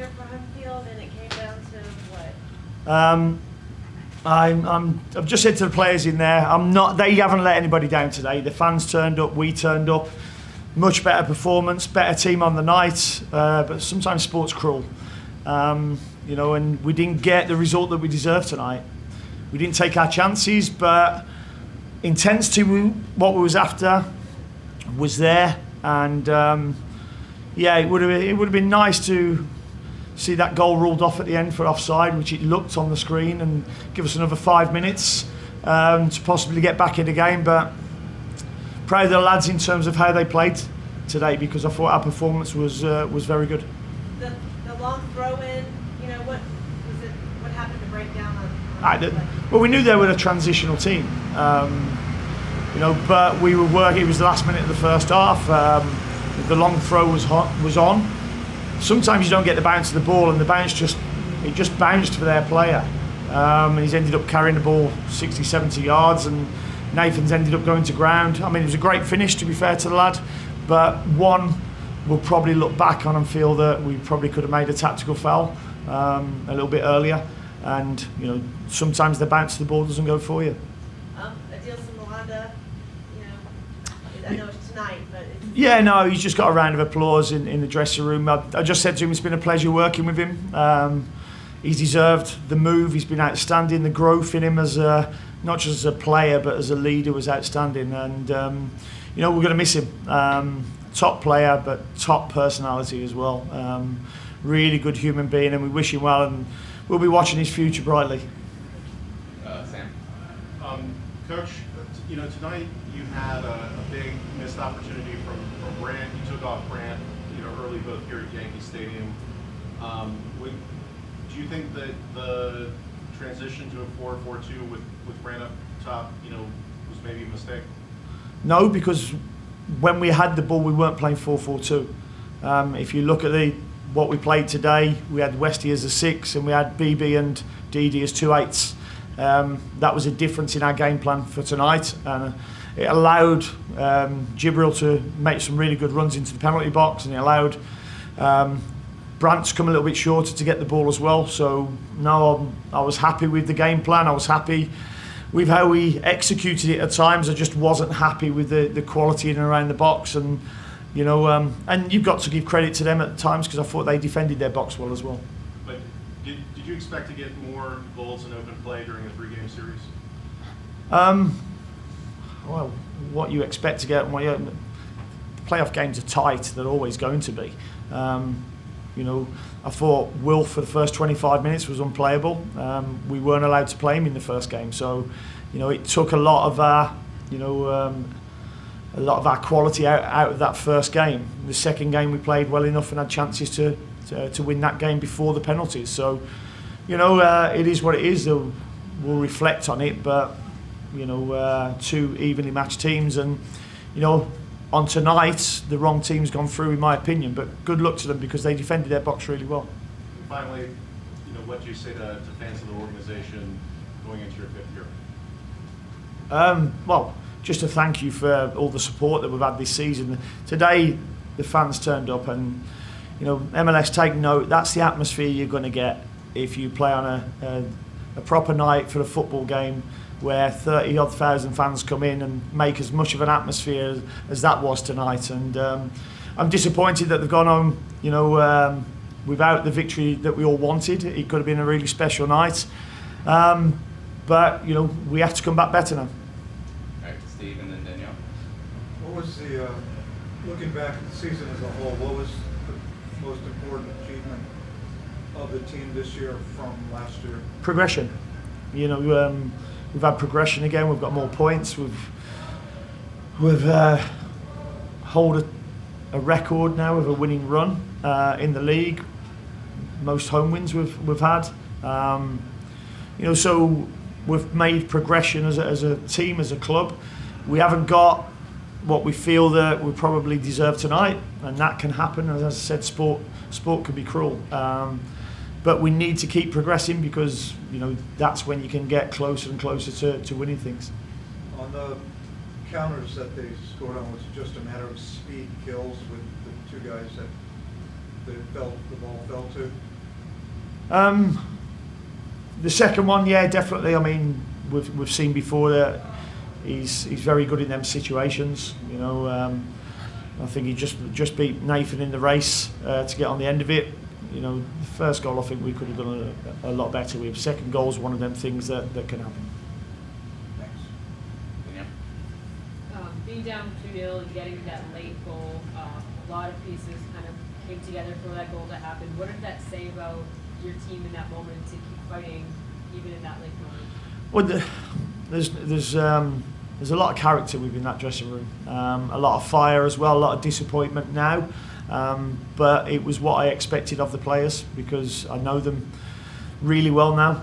there for home field, and it came down to what? I've just said to the players in there, they haven't let anybody down today. The fans turned up, we turned up. Much better performance, better team on the night, but sometimes sport's cruel. And we didn't get the result that we deserved tonight. We didn't take our chances, but intensity, what we was after, was there. And it would have been nice to see that goal ruled off at the end for offside, which it looked on the screen, and give us another 5 minutes to possibly get back in the game. But proud of the lads in terms of how they played today, because I thought our performance was very good. The long throw in, what was it? What happened to break down on well, we knew they were a transitional team, but we were working. It was the last minute of the first half. The long throw was on. Sometimes you don't get the bounce of the ball, and the bounce just bounced for their player. He's ended up carrying the ball 60, 70 yards, and Nathan's ended up going to ground. I mean, it was a great finish, to be fair to the lad, but one we'll probably look back on and feel that we probably could have made a tactical foul a little bit earlier. And sometimes the bounce of the ball doesn't go for you. Adilson Malanda, I know it's tonight, but he's just got a round of applause in the dressing room. I just said to him, it's been a pleasure working with him. He's deserved the move. He's been outstanding. The growth in him as not just as a player but as a leader was outstanding. And we're going to miss him. Top player, but top personality as well. Really good human being, and we wish him well. And we'll be watching his future brightly. Sam. Coach, tonight you had a big missed opportunity from Brandt. You took off Brandt, early both here at Yankee Stadium. Do you think that the transition to a 4-4-2 with Brandt up top, was maybe a mistake? No, because when we had the ball, we weren't playing 4-4-2. If you look at what we played today, we had Westy as a 6 and we had BB and DD as 2 8s. That was a difference in our game plan for tonight, and it allowed Jibril to make some really good runs into the penalty box, and it allowed Brandt to come a little bit shorter to get the ball as well. So no, I was happy with the game plan. I was happy with how we executed it at times. I just wasn't happy with the quality in and around the box, and and you've got to give credit to them at times, because I thought they defended their box well as well. But did you expect to get more goals in open play during a 3-game series? Well, what you expect to get, playoff games are tight. They're always going to be. I thought Will for the first 25 minutes was unplayable. We weren't allowed to play him in the first game, so it took a lot of our quality out of that first game. The second game we played well enough and had chances to win that game before the penalties. So it is what it is. We'll reflect on it, but 2 evenly matched teams, and on tonight the wrong team's gone through in my opinion, but good luck to them because they defended their box really well. And finally, what do you say to fans of the organization going into your 5th year? Well, just a thank you for all the support that we've had this season. Today the fans turned up, and MLS, take note, that's the atmosphere you're going to get if you play on a proper night for a football game where 30-odd thousand fans come in and make as much of an atmosphere as that was tonight. And I'm disappointed that they've gone home, without the victory that we all wanted. It could have been a really special night. But we have to come back better now. All right, Steve, and then Danielle. What was looking back at the season as a whole, what was the most important achievement of the team this year from last year? Progression. We've had progression again. We've got more points. We've hold a record now of a winning run in the league. Most home wins we've had. So we've made progression as a team, as a club. We haven't got what we feel that we probably deserve tonight, and that can happen. As I said, sport can be cruel. But we need to keep progressing because that's when you can get closer and closer to winning things. On the counters that they scored on, was it just a matter of speed kills with the 2 guys that the ball fell to? The second one, yeah, definitely. I mean, we've seen before that he's very good in them situations. You know, I think he just beat Nathan in the race to get on the end of it. You know, the first goal I think we could have done a lot better with. Second goal is one of them things that can happen. Thanks. Danielle? Being down 2-0 and getting that late goal, a lot of pieces kind of came together for that goal to happen. What did that say about your team in that moment to keep fighting even in that late moment? Well, there's a lot of character within that dressing room, a lot of fire as well, a lot of disappointment now, but it was what I expected of the players because I know them really well now,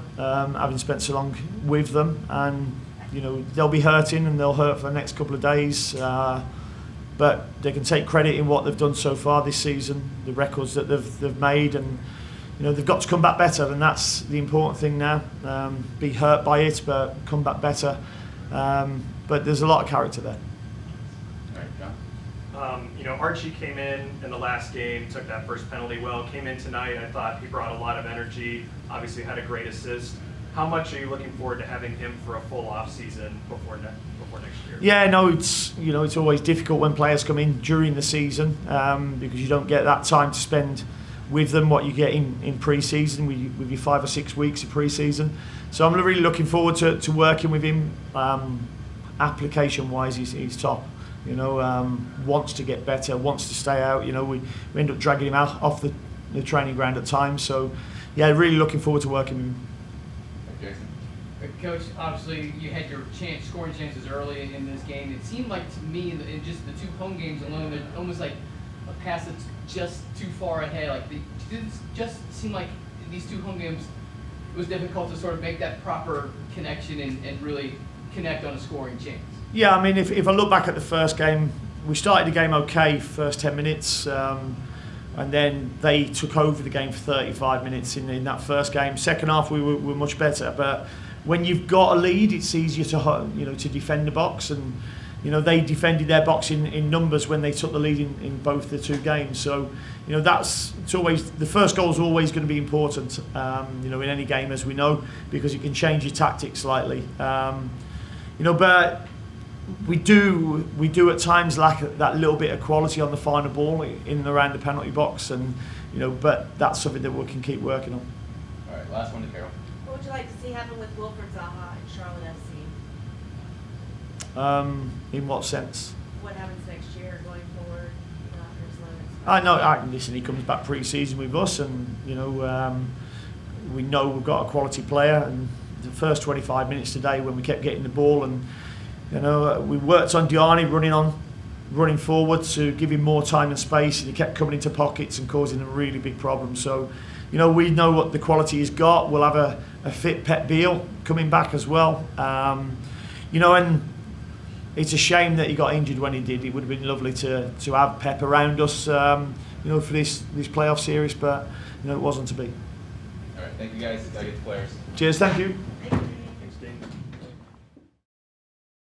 having spent so long with them, and you know they'll be hurting and they'll hurt for the next couple of days, but they can take credit in what they've done so far this season, the records that they've made, and you know they've got to come back better, and that's the important thing now. Be hurt by it, but come back better. But there's a lot of character there. All right, John? You know, Archie came in the last game, took that first penalty well, came in tonight. I thought he brought a lot of energy, obviously had a great assist. How much are you looking forward to having him for a full off season before next year? Yeah, no, it's always difficult when players come in during the season because you don't get that time to spend with them what you get in pre-season with your 5 or 6 weeks of pre-season. So I'm really looking forward to working with him. Application-wise, he's top. You know, wants to get better, wants to stay out. You know, we end up dragging him out off the training ground at times. So, yeah, really looking forward to working with him. Jason? Coach, obviously you had your scoring chances early in this game. It seemed like to me, in just the 2 home games alone, they're almost like a pass that's just too far ahead. Like it just seemed like these 2 home games, it was difficult to sort of make that proper connection and really connect on a scoring chance. Yeah, I mean, if I look back at the first game, we started the game okay, first 10 minutes, and then they took over the game for 35 minutes in that first game. Second half, we were much better, but when you've got a lead, it's easier to defend the box, and you know they defended their box in numbers when they took the lead in both the 2 games. So you know it's always the first goal is always going to be important. You know, in any game, as we know, because it can change your tactics slightly. You know, but we do at times lack that little bit of quality on the final ball in and around the penalty box, and you know, but that's something that we can keep working on. All right, last one to Carol. What would you like to see happen with Wilfred Zaha and Charlotte FC? In what sense? What happens next year going forward after his loan expires? Listen, he comes back pre-season with us, and you know we know we've got a quality player. And the first 25 minutes today, when we kept getting the ball, and you know we worked on Diani running forward to give him more time and space, and he kept coming into pockets and causing a really big problem. So, you know, we know what the quality he's got. We'll have a fit Pep Beal coming back as well. You know, and it's a shame that he got injured when he did. It would have been lovely to have Pep around us, you know, for this playoff series, but you know, it wasn't to be. All right, thank you guys. Gotta get the players. Cheers, thank you. Thank you. Thanks, Dave.